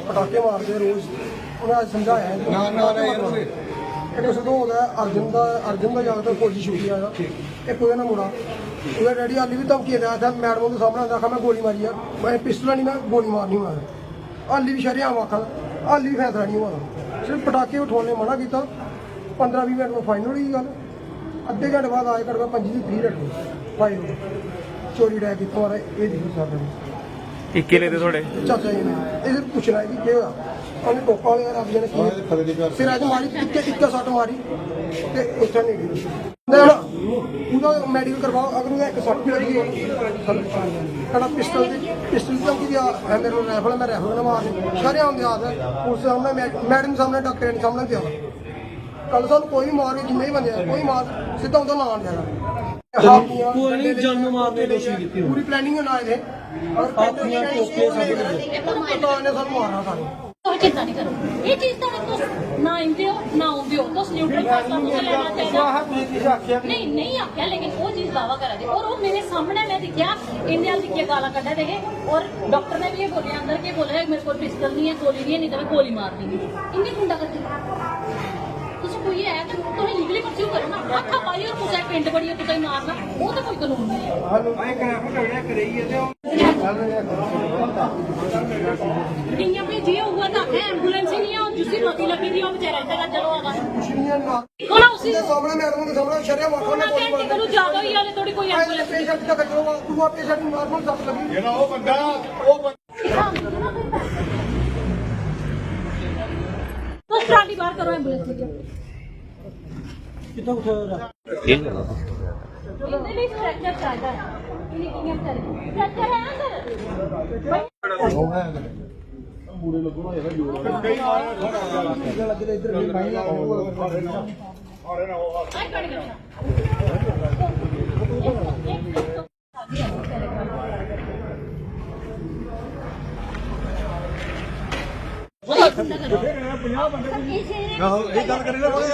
पटाखे मारते रोज उन्हें समझाया अर्जुन का ज्यादातर फौजी छुट्टी आया एक ना मुड़ा उसका डैडी हाली भी धमकी दिया था मैडमों के सामने आखा मैं गोली मारी है मैं पिस्टल नहीं मैं गोली मारनी होना हाली भी शरेआम आखा हाली भी फैसला नहीं हुआ सिर्फ पटाखे उठाने मना किया 15-20 मिनट में फाइनल हुई गल अद्धे घंटे बाद आए कर 5 की 3 रट फाइल चोरी डै कितों आ रहा ये देखो सर किले थे थोड़े चाचा जी ने ये पूछना है कि क्या हुआ उन्हें टोका वाले रब जी ने फिर अज मारी इक्के सट मारी तो उत्थे नहीं गई पूरा मैडिकल करवाओ अगर उन्हें एक सट भी लगी कड़ा पिस्टल धमकी दिया है मेरे राइफल मैं राइफल ना मारनी शरेआम याद है पुलिस सामने मैडम सामने डॉक्टर ने सामने दिया कल सानू कोई मार के जिन्ने भी बंदे कोई मार सीधा उनका नाम जाएगा पूरी प्लानिंग बनाए थे और मारना सानू चिंता नहीं करो ये चीज तो ना इंदे हो ना उंदे हो तो न्यूट्रल फैसला मुझे लेना चाहिए नहीं आख्या लेकिन वो चीज दावा करा दे और वो मेरे सामने मैं दिखा इन्हें वाल दिखे गाला कटा दे और डॉक्टर ने भी ये बोले अंदर के बोले मेरे को पिस्टल नहीं है गोली नहीं है नहीं तो मैं गोली मार दूंगी इन्हें गुंडा करती कोई है तो तुम्हें लीगली परस्यू करो ना आखा पाई और कुछ पिंड बड़ी कुछ मारना वो तो कोई कानून नहीं है जी हुआ था एम्बुलेंस ही नहीं है जिसकी रोटी लगी थी वो बेचारा इधर चलो आगा कौन उसी सामने मैडम के सामने शरिया मारना मैं कहती करूं ज्यादा ही वाले थोड़ी कोई एम्बुलेंस पेशेंट का करो तू पेशेंट मारना सब लगी ये ना वो बंदा तो ट्राली बाहर करो एम्बुलेंस लीजिए कितना उठा इनके लिए स्ट्रेचर चाहिए इन्हें स्ट्रेचर है अंदर पूरे लोगों ने ये जोड़ लग रहा इधर भाई और ना वो गल करी ना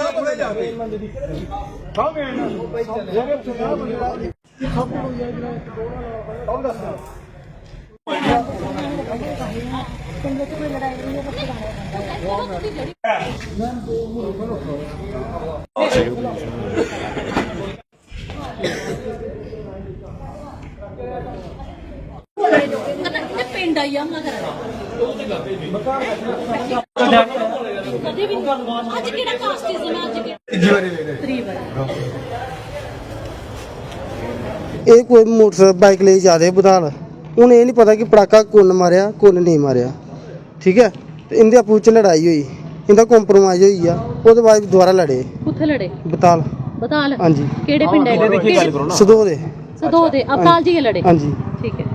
थोड़े जाके पिंड आई हमला करा ਅੱਜ ਕਿਹੜਾ ਕਾਸਟ ਸੀ ਮੈਂ ਅੱਜ ਤੀਜੀ ਵਾਰੀ ਇਹ ਕੋਈ ਮੋਟਰਸਾਈਕਲ ਬਾਈਕ ਲਈ ਜਾ ਰਹੇ ਬਦਾਲ ਹੁਣ ਇਹ ਨਹੀਂ ਪਤਾ ਕਿ ਪੜਾਕਾ ਕੋਨ ਮਾਰਿਆ ਕੋਨ ਨਹੀਂ ਮਾਰਿਆ ਠੀਕ ਹੈ ਤੇ ਇਹਦੇ ਆਪੂ ਚ ਲੜਾਈ ਹੋਈ ਇਹਦਾ ਕੰਪਰੋਮਾਈਜ਼ ਹੋਈ ਆ ਉਹਦੇ ਬਾਅਦ ਦੁਬਾਰਾ ਲੜੇ ਕਿੱਥੇ ਲੜੇ ਬਤਾਲ ਹਾਂਜੀ ਕਿਹੜੇ ਪਿੰਡ ਹੈ ਸਦੋ ਦੇ ਅਬਤਾਲ ਜੀ ਲੜੇ ਹਾਂਜੀ ਠੀਕ ਹੈ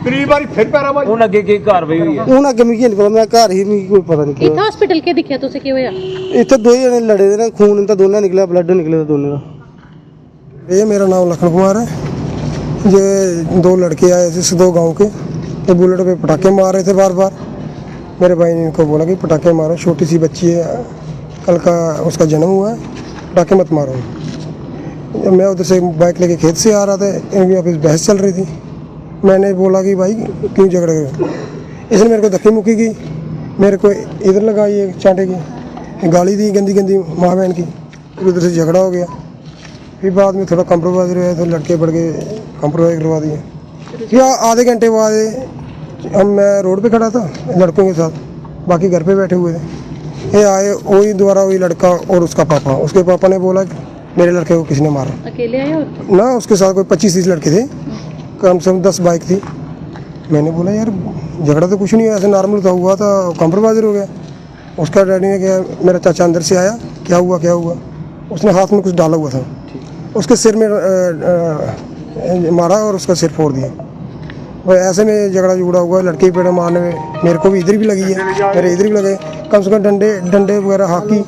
ਕਈ ਵਾਰੀ ਫਿਰ ਪੈਰਾਵਾਈ ਹੁਣ ਅੱਗੇ ਕੀ ਕਾਰਵਾਈ ਹੋਈ ਹੈ ਹੁਣ ਅੱਗੇ ਮੈਨੂੰ ਨਹੀਂ ਪਤਾ ਮੈਂ ਘਰ ਹੀ ਨਹੀਂ ਕੋਈ ਪਤਾ ਨਹੀਂ ਇੱਥੇ ਹਸਪੀਟਲ ਕੇ ਦਿਖਿਆ ਤੁਸੀਂ ਕੀ ਹੋਇਆ ਇੱਥੇ ਦੋ ਜਣੇ ਲੜੇ ਦੇ ਨੇ ਖੂਨ ਤਾਂ ਦੋਨਾਂ ਨਿਕਲਿਆ ਬਲੱਡ ਨਿਕਲਿਆ ਦੋਨਾਂ ਦਾ ये मेरा नाम लखन कुमार है ये दो लड़के आए थे सिद्धो गांव के ये बुलेट पे पटाखे मार रहे थे बार बार मेरे भाई ने इनको बोला कि पटाखे मारो छोटी सी बच्ची है कल का उसका जन्म हुआ है पटाखे मत मारो मैं उधर से बाइक लेके खेत से आ रहा था इनकी ऑफिस बहस चल रही थी मैंने बोला कि भाई क्यों झगड़ गए इसने मेरे को धक्की मुक्की की मेरे को इधर लगाई एक चांटे की गाली दी गंदी गंदी माँ बहन की उधर से झगड़ा हो गया फिर बाद में थोड़ा कंप्रोमाइज़ हुआ तो लड़के बढ़ गए कंप्रोमाइज़ करवा दिए फिर आधे घंटे बाद मैं रोड पे खड़ा था लड़कों के साथ बाकी घर पे बैठे हुए थे ये आए वही दोबारा वही लड़का और उसका पापा उसके पापा ने बोला कि मेरे लड़के को किसने मारा अकेले आए हो ना उसके साथ कोई 25-30 लड़के थे कम से कम 10 बाइक थी मैंने बोला यार झगड़ा तो कुछ नहीं है ऐसे नॉर्मल था हुआ था कंप्रोमाइज़ हो गया उसका डैडी ने कहा मेरा चाचा अंदर से आया क्या हुआ उसने हाथ में कुछ डाला हुआ था उसके सिर में मारा और उसका सिर फोड़ दिया और ऐसे में झगड़ा हुआ लड़के पेड़ मारने में मेरे को भी इधर भी लगी है मेरे इधर भी लगे कम से कम डंडे वगैरह हॉकी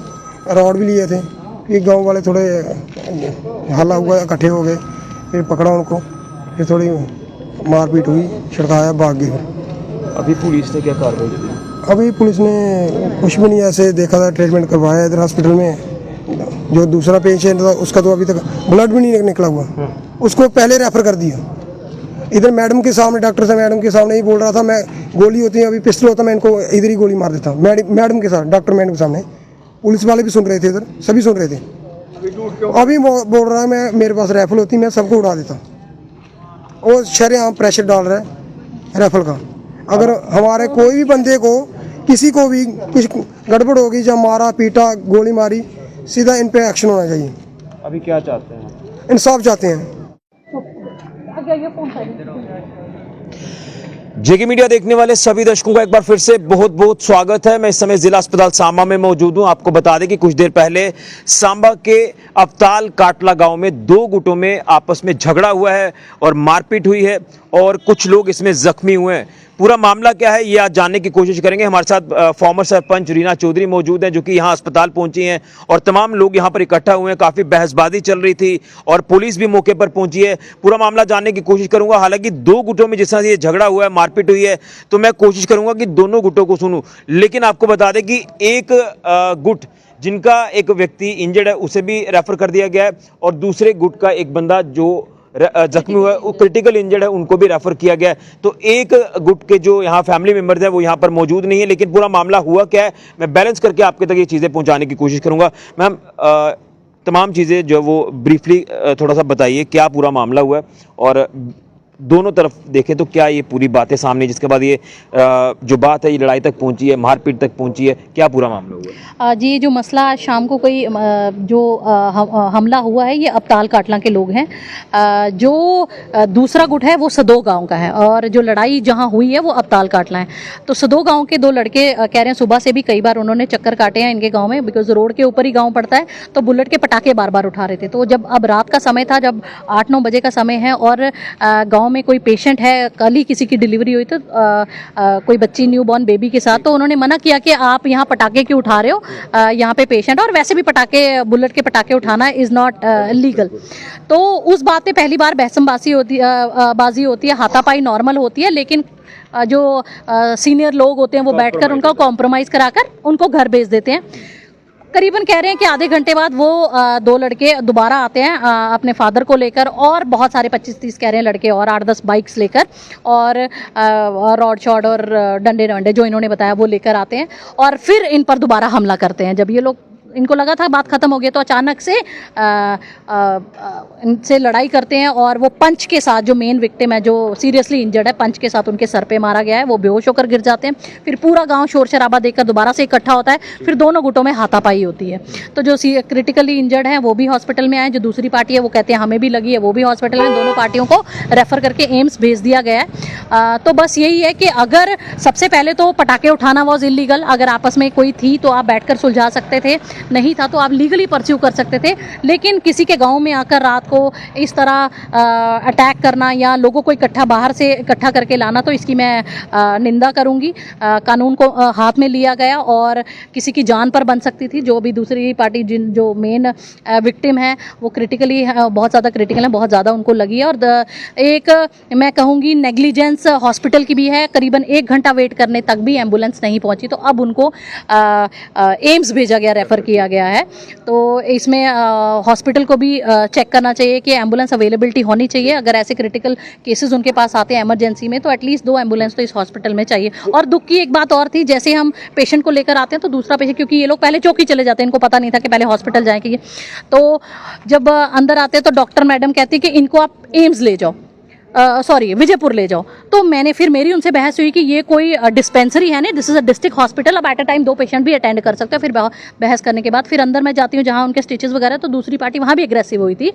रॉड भी लिए थे ये गांव वाले थोड़े हल्ला हुआ इकट्ठे हो गए फिर पकड़ा उनको फिर थोड़ी मारपीट हुई छिड़काया भाग गए अभी पुलिस ने क्या कार्रवाई की? अभी पुलिस ने कुछ भी नहीं ऐसे देखा था, ट्रीटमेंट करवाया इधर हॉस्पिटल में। जो दूसरा पेशेंट था उसका तो अभी तक ब्लड भी नहीं निकला हुआ, उसको पहले रेफर कर दिया। इधर मैडम के सामने, डॉक्टर से मैडम के सामने ही बोल रहा था, मैं गोली होती है, अभी पिस्टल होता मैं इनको इधर ही गोली मार देता। मैडम के साथ, डॉक्टर मैडम के सामने, पुलिस वाले भी सुन रहे थे, इधर सभी सुन रहे थे। अभी बोल रहा है मैं, मेरे पास राइफल होती मैं सबको उड़ा देता। वो शरेआम प्रेशर डाल रहा है राइफल का। अगर हमारे कोई भी बंदे को, किसी को भी कुछ गड़बड़ होगी, जब मारा पीटा गोली मारी, सीधा इन पे एक्शन होना चाहिए। अभी क्या चाहते हैं? इंसाफ चाहते हैं। जेके मीडिया देखने वाले सभी दर्शकों का एक बार फिर से बहुत बहुत स्वागत है। मैं इस समय जिला अस्पताल सांबा में मौजूद हूं। आपको बता दें कि कुछ देर पहले सांबा के अवताल काटला गांव में दो गुटों में आपस में झगड़ा हुआ है और मारपीट हुई है और कुछ लोग इसमें जख्मी हुए हैं। पूरा मामला क्या है ये आज जानने की कोशिश करेंगे। हमारे साथ फॉर्मर सरपंच रीना चौधरी मौजूद हैं, जो कि यहाँ अस्पताल पहुंची हैं और तमाम लोग यहाँ पर इकट्ठा हुए हैं। काफ़ी बहसबाजी चल रही थी और पुलिस भी मौके पर पहुंची है। पूरा मामला जानने की कोशिश करूंगा। हालांकि दो गुटों में जिस तरह से ये झगड़ा हुआ है, मारपीट हुई है, तो मैं कोशिश करूंगा कि दोनों गुटों को सुनूं। लेकिन आपको बता दें कि एक गुट जिनका एक व्यक्ति इंजर्ड है उसे भी रेफर कर दिया गया है और दूसरे गुट का एक बंदा जो जख्मी हुआ है, वो क्रिटिकल इंजर्ड है, उनको भी रेफर किया गया है। तो एक गुट के जो यहाँ फैमिली मेंबर्स हैं वो यहाँ पर मौजूद नहीं है। लेकिन पूरा मामला हुआ क्या है मैं बैलेंस करके आपके तक ये चीज़ें पहुँचाने की कोशिश करूँगा। मैम, तमाम चीज़ें जो वो ब्रीफली थोड़ा सा बताइए, क्या पूरा मामला हुआ है और दोनों तरफ देखें तो क्या ये पूरी बातें सामने, जिसके बाद ये जो बात है ये लड़ाई तक पहुंची है, मारपीट तक पहुंची है, क्या पूरा मामला हुआ है? जी, जो मसला आज शाम को कोई जो हमला हुआ है, ये अवताल काटला के लोग हैं। जो दूसरा गुट है वो सदो गांव का है और जो लड़ाई जहां हुई है वो अवताल काटला है। तो सदो गांव के दो लड़के कह रहे हैं सुबह से भी कई बार उन्होंने चक्कर काटे हैं इनके गाँव में, बिकॉज रोड के ऊपर ही गाँव पड़ता है, तो बुलेट के पटाखे बार बार उठा रहे थे। तो जब अब रात का समय था, जब 8-9 बजे का समय है और गाँव में कोई पेशेंट है, कल ही किसी की डिलीवरी हुई, तो कोई बच्ची न्यू बॉर्न बेबी के साथ, तो उन्होंने मना किया कि आप यहाँ पटाखे क्यों उठा रहे हो, यहाँ पे पेशेंट, और वैसे भी पटाखे, बुलेट के पटाखे उठाना इज नॉट लीगल। तो उस बात पे पहली बार बहसबाजी होती है, हाथापाई नॉर्मल होती है, लेकिन जो सीनियर लोग होते हैं वो बैठकर उनका कॉम्प्रोमाइज़ कराकर उनको घर भेज देते हैं। करीबन कह रहे हैं कि आधे घंटे बाद वो दो लड़के दोबारा आते हैं अपने फादर को लेकर, और बहुत सारे 25-30 कह रहे हैं लड़के और 8-10 बाइक्स लेकर, और रॉड शॉट और डंडे वंडे जो इन्होंने बताया वो लेकर आते हैं और फिर इन पर दोबारा हमला करते हैं। जब ये लोग, इनको लगा था बात खत्म हो गई, तो अचानक से इनसे लड़ाई करते हैं और वो पंच के साथ, जो मेन विक्टिम है जो सीरियसली इंजर्ड है, पंच के साथ उनके सर पे मारा गया है, वो बेहोश होकर गिर जाते हैं। फिर पूरा गांव शोर शराबा देखकर दोबारा से इकट्ठा होता है, फिर दोनों गुटों में हाथापाई होती है। तो जो क्रिटिकली इंजर्ड हैं वो भी हॉस्पिटल में आए, जो दूसरी पार्टी है वो कहते हैं हमें भी लगी है, वो भी हॉस्पिटल में, दोनों पार्टियों को रेफर करके एम्स भेज दिया गया है। तो बस यही है कि अगर सबसे पहले तो पटाखे उठाना वॉज इलीगल, अगर आपस में कोई थी तो आप बैठकर सुलझा सकते थे, नहीं था तो आप लीगली परस्यू कर सकते थे। लेकिन किसी के गांव में आकर रात को इस तरह अटैक करना या लोगों को बाहर से इकट्ठा करके लाना, तो इसकी मैं निंदा करूंगी। कानून को हाथ में लिया गया और किसी की जान पर बन सकती थी। जो भी दूसरी पार्टी जो मेन विक्टिम है वो क्रिटिकली, बहुत ज़्यादा क्रिटिकल है, बहुत ज़्यादा उनको लगी है। और एक मैं कहूँगी नेग्लिजेंस हॉस्पिटल की भी है, करीबन 1 घंटा वेट करने तक भी एम्बुलेंस नहीं पहुँची, तो अब उनको एम्स भेजा गया, रेफ़र किया गया है। तो इसमें हॉस्पिटल को भी चेक करना चाहिए कि एम्बुलेंस अवेलेबिलिटी होनी चाहिए। अगर ऐसे क्रिटिकल केसेस उनके पास आते हैं इमरजेंसी में, तो एटलीस्ट 2 एम्बुलेंस तो इस हॉस्पिटल में चाहिए। और दुख की एक बात और थी, जैसे हम पेशेंट को लेकर आते हैं तो दूसरा पेशेंट, क्योंकि ये लोग पहले चौकी चले जाते हैं, इनको पता नहीं था कि पहले हॉस्पिटल जाएंगे, तो जब अंदर आते हैं तो डॉक्टर मैडम कहती कि इनको आप एम्स ले जाओ, सॉरी विजयपुर ले जाओ। तो मैंने फिर मेरी उनसे बहस हुई कि ये कोई डिस्पेंसरी है नहीं, this is a district hospital, अब एट अ टाइम 2 पेशेंट भी अटेंड कर सकते हैं। फिर बहस करने के बाद फिर अंदर मैं जाती हूँ जहाँ उनके स्टिचेस वगैरह, तो दूसरी पार्टी वहाँ भी एग्रेसिव हुई थी।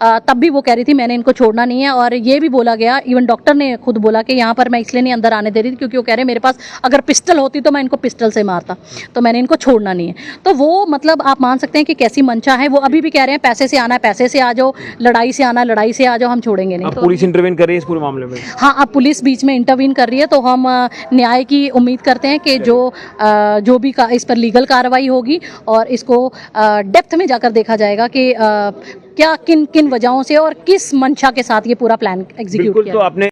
तब भी वो कह रही थी मैंने इनको छोड़ना नहीं है, और ये भी बोला गया, इवन डॉक्टर ने खुद बोला कि यहाँ पर मैं इसलिए नहीं अंदर आने दे रही थी क्योंकि वो कह रहे मेरे पास अगर पिस्टल होती तो मैं इनको पिस्टल से मारता, तो मैंने इनको छोड़ना नहीं है। तो वो मतलब आप मान सकते हैं कि कैसी मंशा है। वो अभी भी कह रहे हैं पैसे से आना है, पैसे से आ जाओ, लड़ाई से आना, लड़ाई से आ जाओ, हम छोड़ेंगे नहीं। अब पुलिस इंटरवेन कर रही है इस पूरे मामले में? हाँ, अब पुलिस बीच में इंटरवीन कर रही है, तो हम न्याय की उम्मीद करते हैं कि जो भी इस पर लीगल कार्रवाई होगी और इसको डेप्थ में जाकर देखा जाएगा कि क्या किन किन वजहों से और किस मंशा के साथ ये पूरा प्लान एग्जीक्यूट किया। तो आपने